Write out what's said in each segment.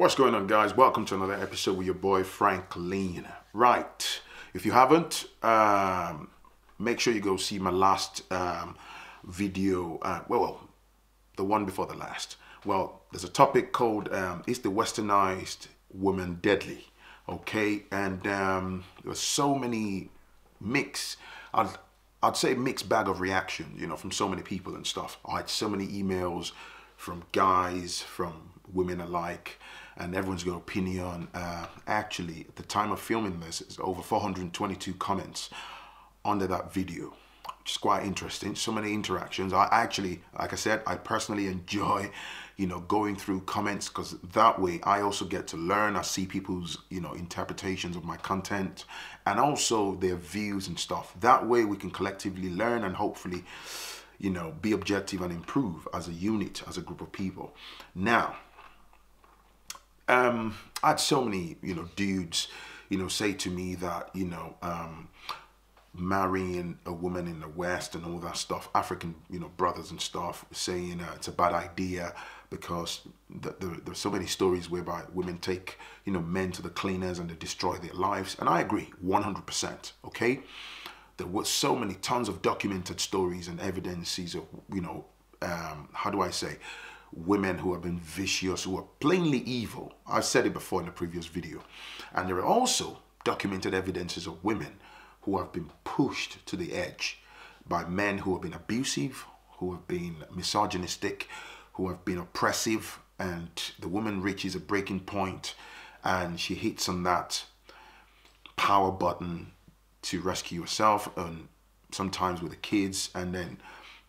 What's going on, guys? Welcome to another episode with your boy Phrankleen. Right, if you haven't, make sure you go see my last video, the one before the last. Well, there's a topic called is the Westernized woman deadly? Okay, and there's so many I'd say mixed bag of reaction, from so many people and stuff. I had so many emails from guys, from women alike, and everyone's got opinion. Actually, at the time of filming this, it's over 422 comments under that video, which is quite interesting. So many interactions. I actually, like I said, I personally enjoy, going through comments, because that way I also get to learn. I see people's, interpretations of my content and also their views and stuff. That way we can collectively learn and hopefully, be objective and improve as a unit, as a group of people. Now, I had so many, dudes, say to me that, marrying a woman in the West and all that stuff, African, brothers and stuff, saying it's a bad idea because there's so many stories whereby women take, men to the cleaners and they destroy their lives. And I agree 100%. Okay. There were so many tons of documented stories and evidences of, how do I say, women who have been vicious, who are plainly evil. I've said it before in a previous video. And there are also documented evidences of women who have been pushed to the edge by men who have been abusive, who have been misogynistic, who have been oppressive, and the woman reaches a breaking point and she hits on that power button to rescue herself, and sometimes with the kids, and then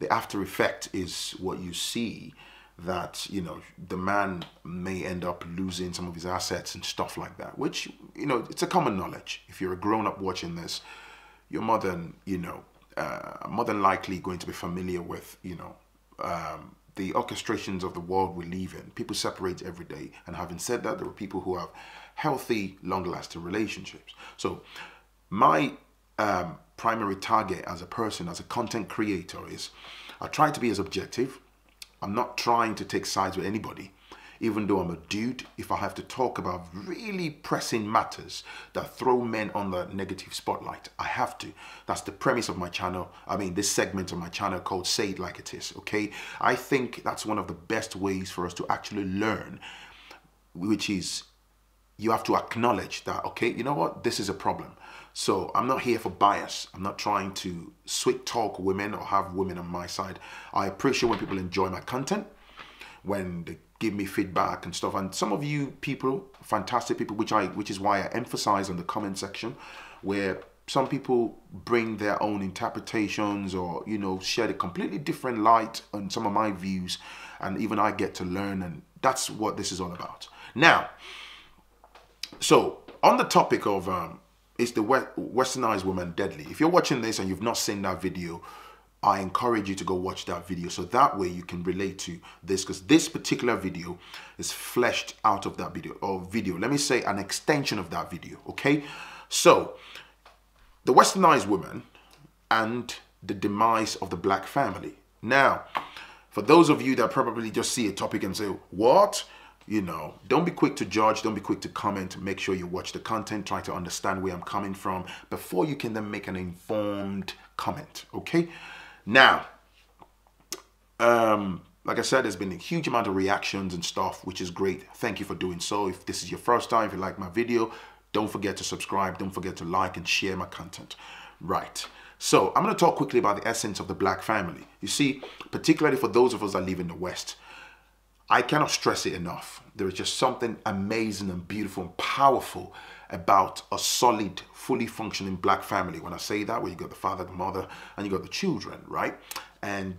the after effect is what you see, that the man may end up losing some of his assets and stuff like that, which it's a common knowledge. If you're a grown-up watching this, you're more than likely going to be familiar with the orchestrations of the world we live in. People separate every day, and having said that, there are people who have healthy, long-lasting relationships. So my primary target as a person, as a content creator, is I try to be as objective. I'm not trying to take sides with anybody. Even though I'm a dude, if I have to talk about really pressing matters that throw men on the negative spotlight, I have to. That's the premise of my channel. I mean, this segment of my channel called Say It Like It Is, okay? I think that's one of the best ways for us to actually learn, which is you have to acknowledge that, okay, you know what, this is a problem. So I'm not here for bias. I'm not trying to sweet talk women or have women on my side. I appreciate when people enjoy my content, when they give me feedback and stuff. And some of you people, fantastic people, which is why I emphasize on the comment section, where some people bring their own interpretations or, shed a completely different light on some of my views. And even I get to learn, and that's what this is all about. Now, so on the topic of is the Westernized woman deadly? If you're watching this and you've not seen that video, I encourage you to go watch that video, so that way you can relate to this, because this particular video is fleshed out of that video, or let me say an extension of that video, okay? So, the Westernized woman and the demise of the black family. Now, for those of you that probably just see a topic and say, what? Don't be quick to judge, don't be quick to comment. Make sure you watch the content, try to understand where I'm coming from before you can then make an informed comment, okay? Now, like I said, there's been a huge amount of reactions and stuff, which is great. Thank you for doing so. If this is your first time, if you like my video, don't forget to subscribe, don't forget to like and share my content. Right. So I'm going to talk quickly about the essence of the black family. You see, particularly for those of us that live in the West, I cannot stress it enough. There is just something amazing and beautiful and powerful about a solid, fully functioning black family. When I say that, where you got the father, the mother, and you got the children, right? And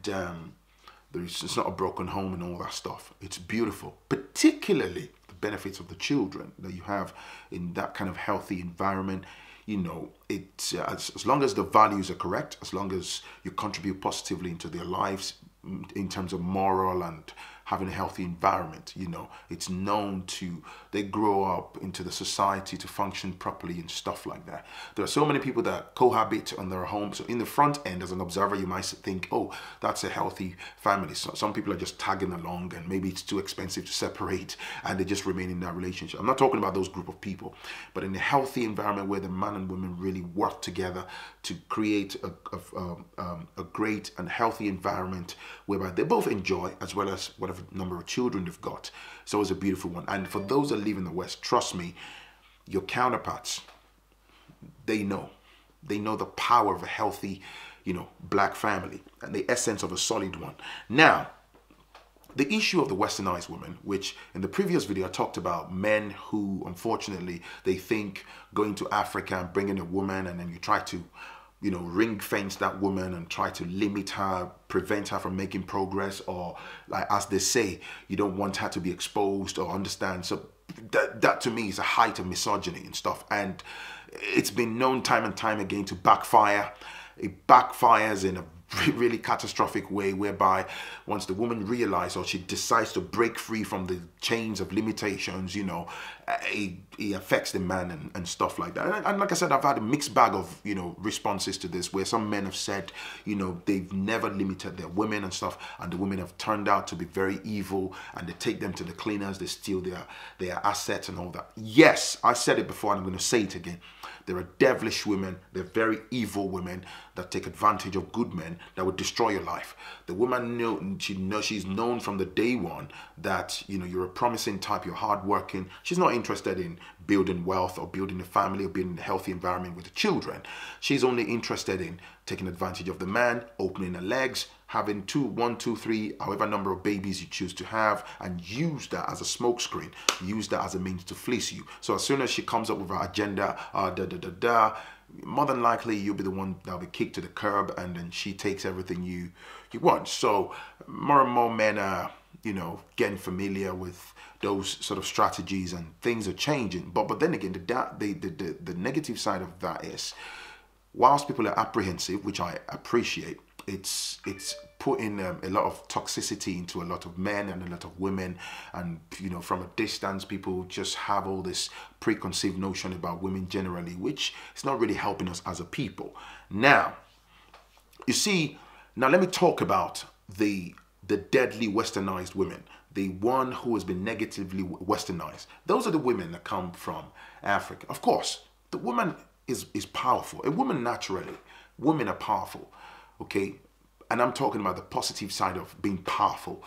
it's not a broken home and all that stuff. It's beautiful, particularly the benefits of the children that you have in that kind of healthy environment. It's as long as the values are correct, as long as you contribute positively into their lives in terms of moral and having a healthy environment. You know, it's known to, they grow up into the society to function properly and stuff like that. There are so many people that cohabit on their homes. So in the front end, as an observer, you might think, oh, that's a healthy family. So some people are just tagging along, and maybe it's too expensive to separate, and they just remain in that relationship. I'm not talking about those group of people, but in a healthy environment where the man and woman really work together to create a great and healthy environment whereby they both enjoy, as well as whatever number of children they've got. So it's a beautiful one. And for those that live in the West, trust me, your counterparts, they know the power of a healthy, you know, black family and the essence of a solid one. Now, the issue of the westernized woman, which in the previous video I talked about men who, unfortunately, they think going to Africa and bringing a woman, and then you try to, you know, ring fence that woman and try to limit her, prevent her from making progress, or like as they say, you don't want her to be exposed or understand. So that to me is a height of misogyny and stuff. And it's been known time and time again to backfire. It backfires in a really catastrophic way, whereby once the woman realizes, or she decides to break free from the chains of limitations, you know, it affects the man and stuff like that. And like I said, I've had a mixed bag of, you know, responses to this, where some men have said, you know, they've never limited their women and stuff, and the women have turned out to be very evil, and they take them to the cleaners, they steal their assets and all that. Yes, I said it before and I'm going to say it again. There are devilish women, they're very evil women that take advantage of good men that would destroy your life. The woman she's known from the day one that, you know, you're a promising type, you're hardworking. She's not interested in building wealth or building a family or building a healthy environment with the children. She's only interested in taking advantage of the man, opening her legs, having one, two, three, however number of babies you choose to have, and use that as a smokescreen, use that as a means to fleece you. So as soon as she comes up with her agenda, more than likely you'll be the one that'll be kicked to the curb, and then she takes everything you want. So more and more men are, you know, getting familiar with those sort of strategies, and things are changing. But then again, the negative side of that is, whilst people are apprehensive, which I appreciate, it's putting a lot of toxicity into a lot of men and a lot of women. And, you know, from a distance, people just have all this preconceived notion about women generally, which is not really helping us as a people. Now, you see, now let me talk about the deadly westernized women, the one who has been negatively westernized. Those are the women that come from Africa. Of course, the woman is powerful. A woman naturally, women are powerful, okay? And I'm talking about the positive side of being powerful.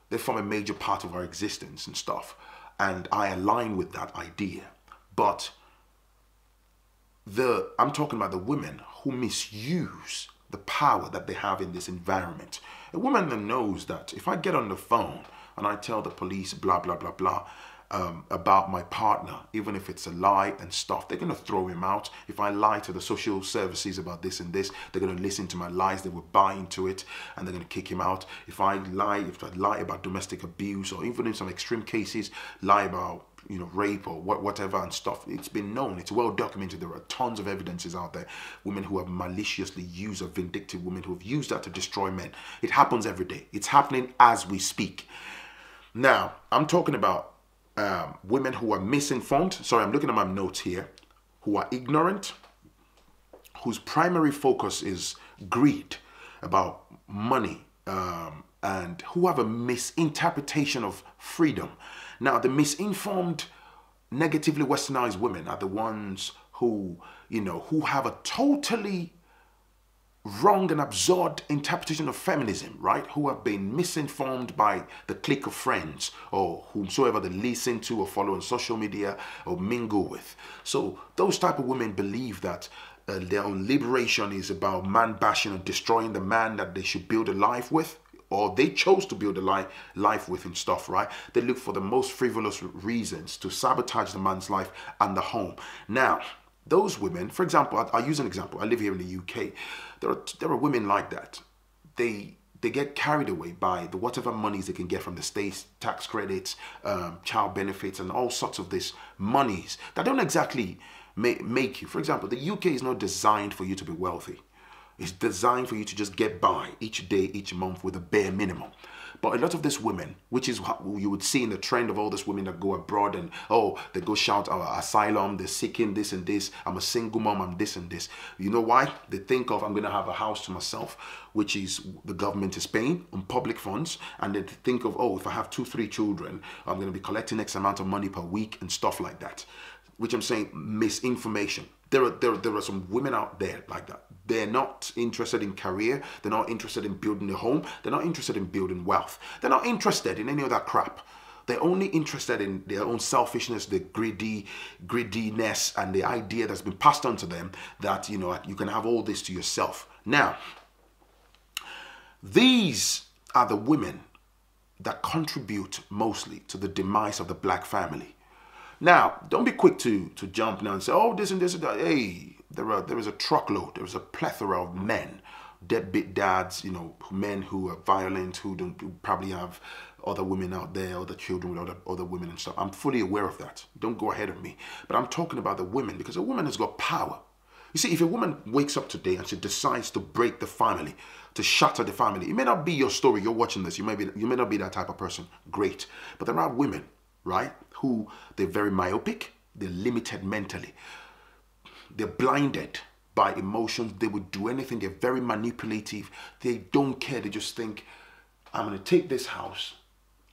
They form a major part of our existence and stuff. And I align with that idea. But I'm talking about the women who misuse the power that they have in this environment. A woman that knows that if I get on the phone and I tell the police blah, blah, blah, blah, about my partner, even if it's a lie and stuff, they're going to throw him out. If I lie to the social services about this and this, they're going to listen to my lies, they will buy into it, and they're going to kick him out. If I lie about domestic abuse, or even in some extreme cases, lie about, you know, rape or whatever and stuff, it's been known, it's well documented. There are tons of evidences out there. Women who have maliciously used, or vindictive women who have used that to destroy men. It happens every day. It's happening as we speak. Now, I'm talking about women who are misinformed. Sorry, I'm looking at my notes here. Who are ignorant, whose primary focus is greed, about money, and who have a misinterpretation of freedom. Now, the misinformed, negatively westernized women are the ones who, you know, who have a totally wrong and absurd interpretation of feminism, right? Who have been misinformed by the clique of friends, or whomsoever they listen to or follow on social media or mingle with. So those type of women believe that their liberation is about man bashing and destroying the man that they should build a life with, or they chose to build a life with and stuff, right? They look for the most frivolous reasons to sabotage the man's life and the home. Now, those women, for example, I'll use an example. I live here in the UK. There are women like that. They get carried away by the whatever monies they can get from the states, tax credits, child benefits, and all sorts of these monies that don't exactly make you. For example, the UK is not designed for you to be wealthy. It's designed for you to just get by each day, each month with a bare minimum. But a lot of these women, which is what you would see in the trend of all these women that go abroad and, oh, they go shout asylum, they're seeking this and this, I'm a single mom, I'm this and this. You know why? They think of, I'm going to have a house to myself, which is the government is paying on public funds. And they think of, oh, if I have 2, 3 children, I'm going to be collecting X amount of money per week and stuff like that. Which I'm saying, misinformation. There are some women out there like that. They're not interested in career. They're not interested in building a home. They're not interested in building wealth. They're not interested in any of that crap. They're only interested in their own selfishness, the greediness, and the idea that's been passed on to them that, you know, you can have all this to yourself. Now, these are the women that contribute mostly to the demise of the black family. Now, don't be quick to jump now and say, oh, this and this and that. Hey, there is a truckload, there is a plethora of men, deadbeat dads, you know, men who are violent, who probably have other women out there, other children with other women and stuff. I'm fully aware of that. Don't go ahead of me. But I'm talking about the women, because a woman has got power. You see, if a woman wakes up today and she decides to break the family, to shatter the family, it may not be your story. You're watching this. You may not be that type of person. Great. But there are women, right, who they're very myopic, they're limited mentally, they're blinded by emotions, they would do anything, they're very manipulative, they don't care, they just think, I'm going to take this house,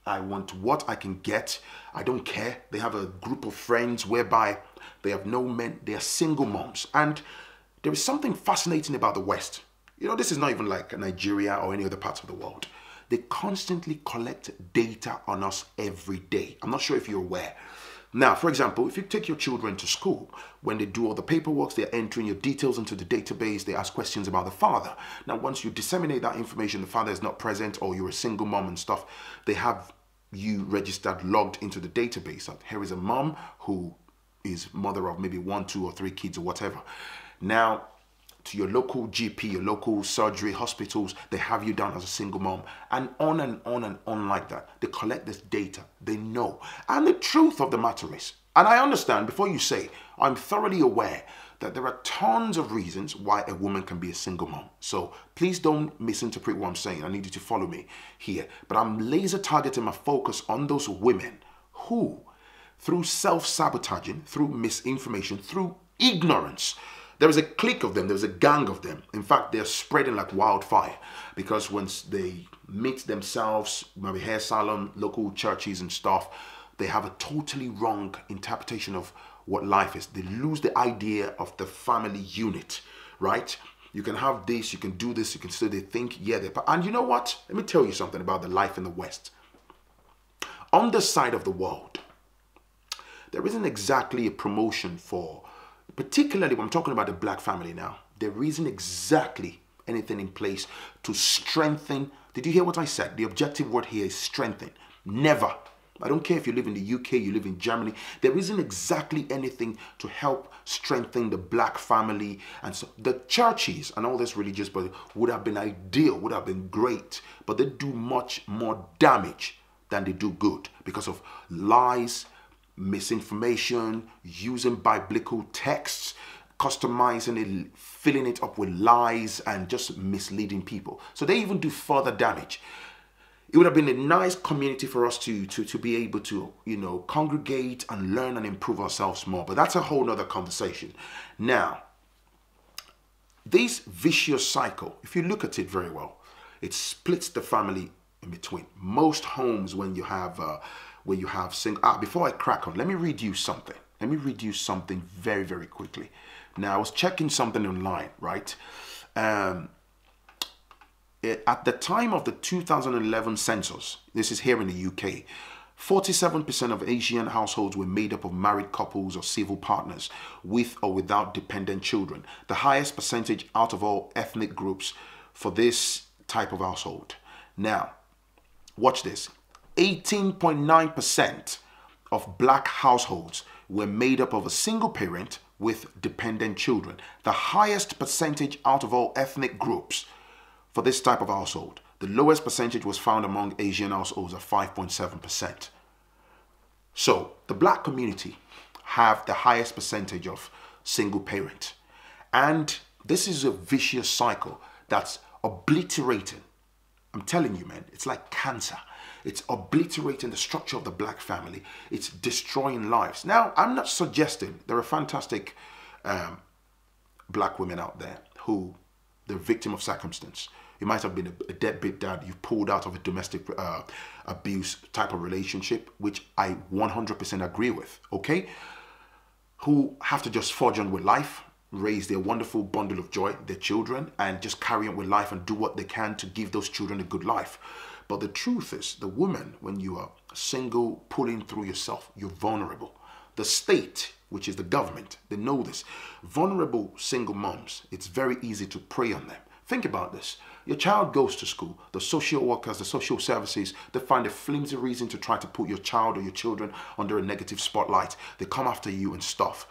I want what I can get, I don't care. They have a group of friends whereby they have no men, they are single moms. And there is something fascinating about the West. You know, this is not even like Nigeria or any other parts of the world. They constantly collect data on us every day. I'm not sure if you're aware. Now, for example, if you take your children to school, when they do all the paperwork, they're entering your details into the database, they ask questions about the father. Now, once you disseminate that information, the father is not present or you're a single mom and stuff, they have you registered, logged into the database. So here is a mom who is mother of maybe 1, 2, or 3 kids or whatever. Now, to your local GP, your local surgery, hospitals, they have you down as a single mom, and on and on and on like that. They collect this data, they know. And the truth of the matter is, and I understand, before you say, I'm thoroughly aware that there are tons of reasons why a woman can be a single mom. So please don't misinterpret what I'm saying. I need you to follow me here. But I'm laser targeting my focus on those women who, through self-sabotaging, through misinformation, through ignorance, there is a clique of them, there's a gang of them. In fact, they're spreading like wildfire, because once they meet themselves, maybe hair salon, local churches and stuff, they have a totally wrong interpretation of what life is. They lose the idea of the family unit, right? You can have this, you can do this, you can still, they think, yeah, and you know what? Let me tell you something about the life in the West. On this side of the world, there isn't exactly a promotion for, particularly when I'm talking about the black family now, there isn't exactly anything in place to strengthen. Did you hear what I said? The objective word here is strengthen. Never. I don't care if you live in the UK, you live in Germany. There isn't exactly anything to help strengthen the black family. And so the churches and all this religious body would have been ideal, would have been great, but they do much more damage than they do good because of lies, misinformation, using biblical texts, customizing it, filling it up with lies, and just misleading people. So they even do further damage. It would have been a nice community for us to be able to, you know, congregate and learn and improve ourselves more. But that's a whole nother conversation. Now, this vicious cycle, if you look at it very well, it splits the family in between. Most homes, when you have single, before I crack on, let me read you something. Let me read you something very, very quickly. Now, I was checking something online, right? At the time of the 2011 census, this is here in the UK, 47% of Asian households were made up of married couples or civil partners with or without dependent children. The highest percentage out of all ethnic groups for this type of household. Now, watch this. 18.9% of black households were made up of a single parent with dependent children. The highest percentage out of all ethnic groups for this type of household. The lowest percentage was found among Asian households at 5.7%. So the black community have the highest percentage of single parent. And this is a vicious cycle that's obliterating I'm telling you, man, it's like cancer. It's obliterating the structure of the black family. It's destroying lives. Now, I'm not suggesting there are fantastic black women out there who they're victim of circumstance. It might have been a deadbeat dad you pulled out of a domestic abuse type of relationship, which I 100% agree with, okay? Who have to just forge on with life, raise their wonderful bundle of joy, their children, and just carry on with life and do what they can to give those children a good life. But the truth is, the woman, when you are single, pulling through yourself, you're vulnerable. The state, which is the government, they know this. Vulnerable single moms, it's very easy to prey on them. Think about this. Your child goes to school. The social workers, the social services, they find a flimsy reason to try to put your child or your children under a negative spotlight. They come after you and stuff.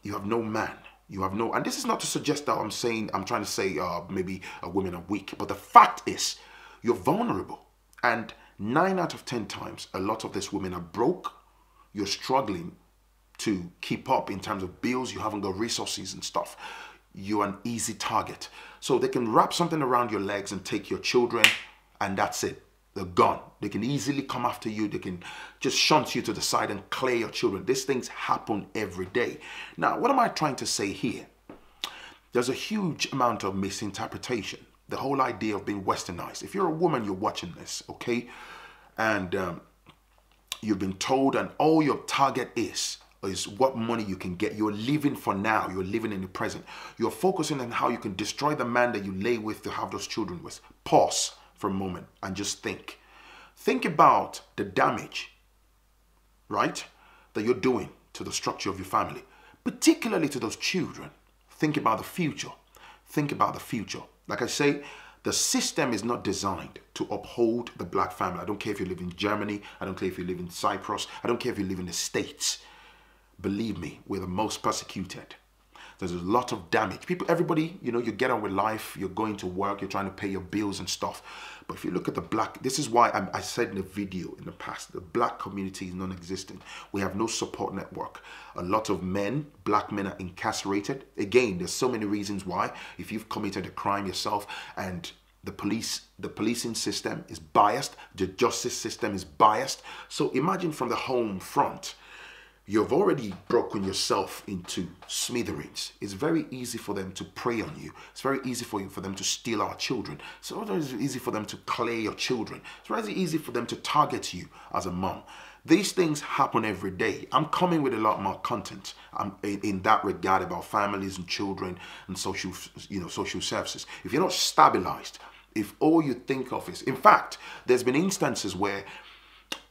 You have no man. You have no, and this is not to suggest that I'm trying to say maybe women are weak, but the fact is, you're vulnerable. And 9 out of 10 times, a lot of these women are broke. You're struggling to keep up in terms of bills. You haven't got resources and stuff. You're an easy target. So they can wrap something around your legs and take your children, and that's it. They're gone. They can easily come after you. They can just shunt you to the side and clear your children. These things happen every day. Now, what am I trying to say here? There's a huge amount of misinterpretation. The whole idea of being westernized. If you're a woman, you're watching this, okay? And you've been told, and all your target is what money you can get. You're living for now. You're living in the present. You're focusing on how you can destroy the man that you lay with to have those children with. Pause for a moment and just think. Think about the damage, right, that you're doing to the structure of your family, particularly to those children. Think about the future. Think about the future. Like I say, the system is not designed to uphold the black family. I don't care if you live in Germany. I don't care if you live in Cyprus. I don't care if you live in the States. Believe me, we're the most persecuted. There's a lot of damage. Everybody, you know, you get on with life, you're going to work, you're trying to pay your bills and stuff. But if you look at the black, this is why I said in a video in the past, the black community is non-existent. We have no support network. A lot of men, black men, are incarcerated. Again, there's so many reasons why. If you've committed a crime yourself, and the policing system is biased, the justice system is biased. So imagine from the home front, you've already broken yourself into smithereens. It's very easy for them to prey on you. It's very easy for them to steal our children. It's very easy for them to clear your children. It's very easy for them to target you as a mom. These things happen every day. I'm coming with a lot more content in that regard about families and children and social services. If you're not stabilized, if all you think of is, in fact, there's been instances where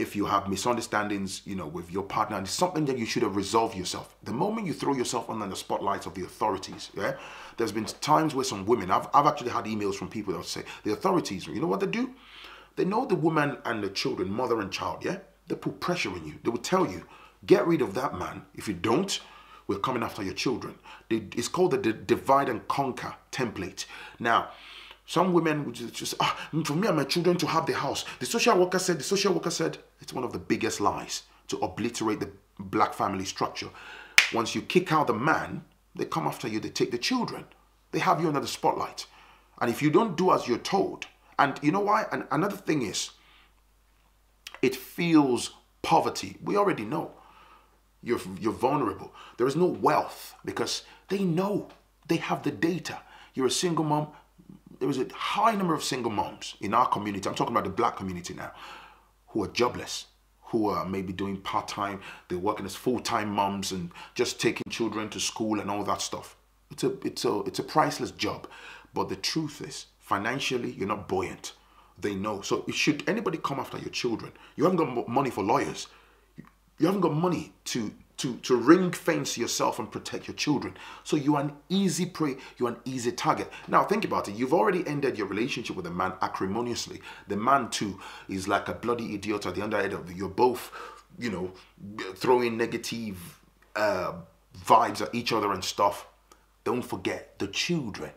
if you have misunderstandings, you know, with your partner, and it's something that you should have resolved yourself. The moment you throw yourself under the spotlight of the authorities, yeah, there's been times where some women, I've actually had emails from people that would say, the authorities, you know what they do? They know the woman and the children, mother and child, yeah? They put pressure on you. They will tell you, get rid of that man. If you don't, we're coming after your children. It's called the divide and conquer template. Now, some women would just, for me and my children to have the house. The social worker said, it's one of the biggest lies to obliterate the black family structure. Once you kick out the man, they come after you, they take the children. They have you under the spotlight. And if you don't do as you're told, and you know why? And another thing is, it feels poverty. We already know. You're vulnerable. There is no wealth because they know. They have the data. You're a single mom. There is a high number of single moms in our community, I'm talking about the black community now, who are jobless, who are maybe doing part-time, they're working as full-time moms and just taking children to school and all that stuff. It's a priceless job. But the truth is, financially, you're not buoyant. They know. So should anybody come after your children, you haven't got money for lawyers. You haven't got money to ring fence yourself and protect your children. So you're an easy prey, you're an easy target. Now think about it, you've already ended your relationship with a man acrimoniously. The man too is like a bloody idiot at the underhead of it. You're both, you know, throwing negative vibes at each other and stuff. Don't forget the children,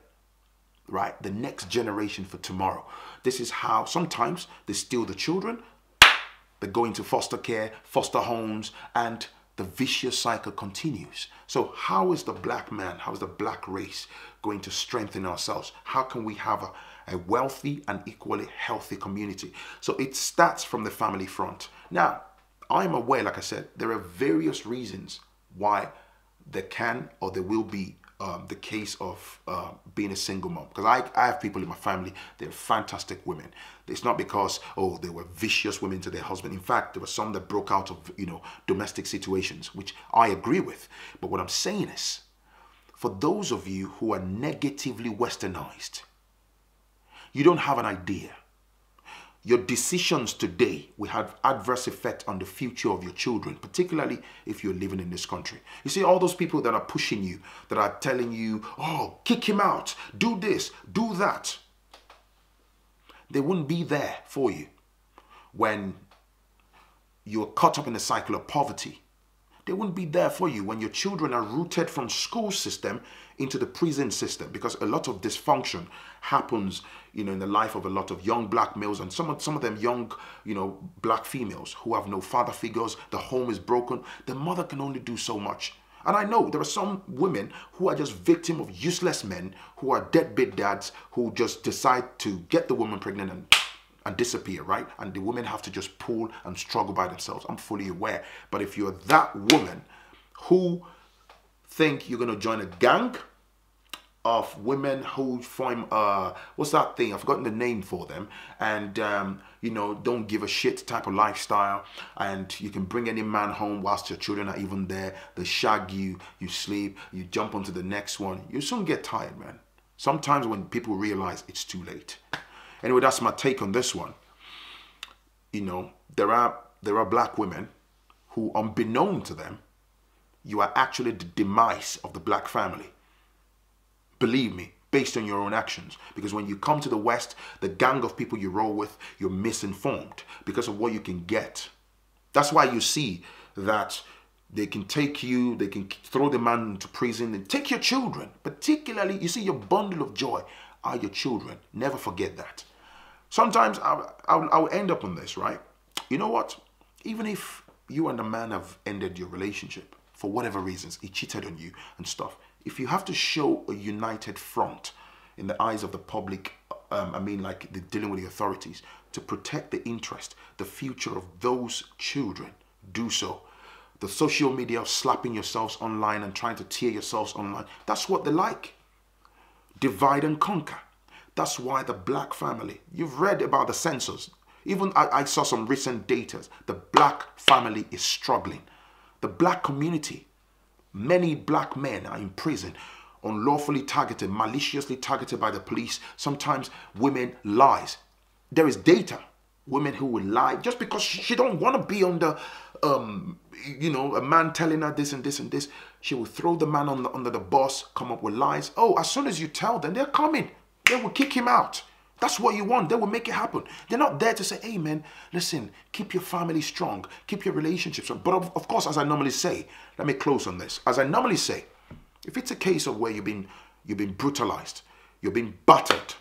right? The next generation for tomorrow. This is how sometimes they steal the children, they go into foster care, foster homes, and the vicious cycle continues. So how is the black man, how is the black race going to strengthen ourselves? How can we have a wealthy and equally healthy community. So it starts from the family front. Now, I'm aware, like I said, there are various reasons why there can or there will be the case of being a single mom. Because I have people in my family, they're fantastic women. It's not because, oh, they were vicious women to their husband. In fact, there were some that broke out of, domestic situations, which I agree with. But what I'm saying is, for those of you who are negatively westernized, you don't have an idea. Your decisions today will have adverse effect on the future of your children, particularly if you're living in this country. You see, all those people that are pushing you, that are telling you, oh, kick him out, do this, do that. They wouldn't be there for you when you're caught up in the cycle of poverty. They wouldn't be there for you when your children are rooted from school system into the prison system, because a lot of dysfunction happens, in the life of a lot of young black males and some of them young, black females who have no father figures. The home is broken. The mother can only do so much. And I know there are some women who are just victim of useless men who are deadbeat dads who just decide to get the woman pregnant and disappear, right? And the women have to just pull and struggle by themselves. I'm fully aware. But if you're that woman who think you're going to join a gang of women who form, what's that thing? I've forgotten the name for them. And, don't give a shit type of lifestyle. And you can bring any man home whilst your children are even there. They shag you, you sleep, you jump onto the next one. You soon get tired, man. Sometimes when people realize it's too late. Anyway, that's my take on this one. There are black women who, unbeknown to them, you are actually the demise of the black family. Believe me, based on your own actions. Because when you come to the West, the gang of people you roll with, you're misinformed because of what you can get. That's why you see that they can take you, they can throw the man into prison and take your children. Particularly, you see, your bundle of joy are your children. Never forget that. Sometimes I'll end up on this, right? You know what? Even if you and the man have ended your relationship for whatever reasons, he cheated on you and stuff, if you have to show a united front in the eyes of the public, dealing with the authorities, to protect the interest, the future of those children, do so. The social media, slapping yourselves online and trying to tear yourselves online, that's what they like. Divide and conquer. That's why the black family, you've read about the census. Even I saw some recent data. The black family is struggling. The black community, many black men are in prison, unlawfully targeted, maliciously targeted by the police. Sometimes women lies. There is data. Women who will lie just because she don't want to be under, a man telling her this and this and this. She will throw the man under the bus, come up with lies. Oh, as soon as you tell them, they're coming. They will kick him out. That's what you want. They will make it happen. They're not there to say, hey, man, listen, keep your family strong. Keep your relationships strong. But of course, as I normally say, let me close on this. As I normally say, if it's a case of where you've been brutalized, you've been battered,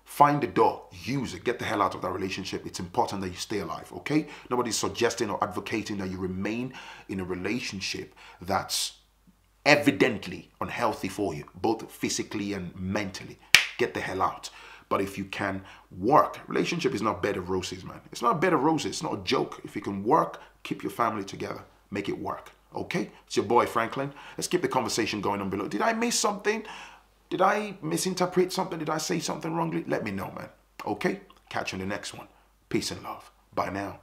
find the door, use it, get the hell out of that relationship. It's important that you stay alive, okay? Nobody's suggesting or advocating that you remain in a relationship that's evidently unhealthy for you, both physically and mentally. Get the hell out. But if you can work, relationship is not bed of roses, man. It's not a bed of roses. It's not a joke. If you can work, keep your family together. Make it work, okay? It's your boy, Phrankleen. Let's keep the conversation going on below. Did I miss something? Did I misinterpret something? Did I say something wrongly? Let me know, man. Okay? Catch you in the next one. Peace and love. Bye now.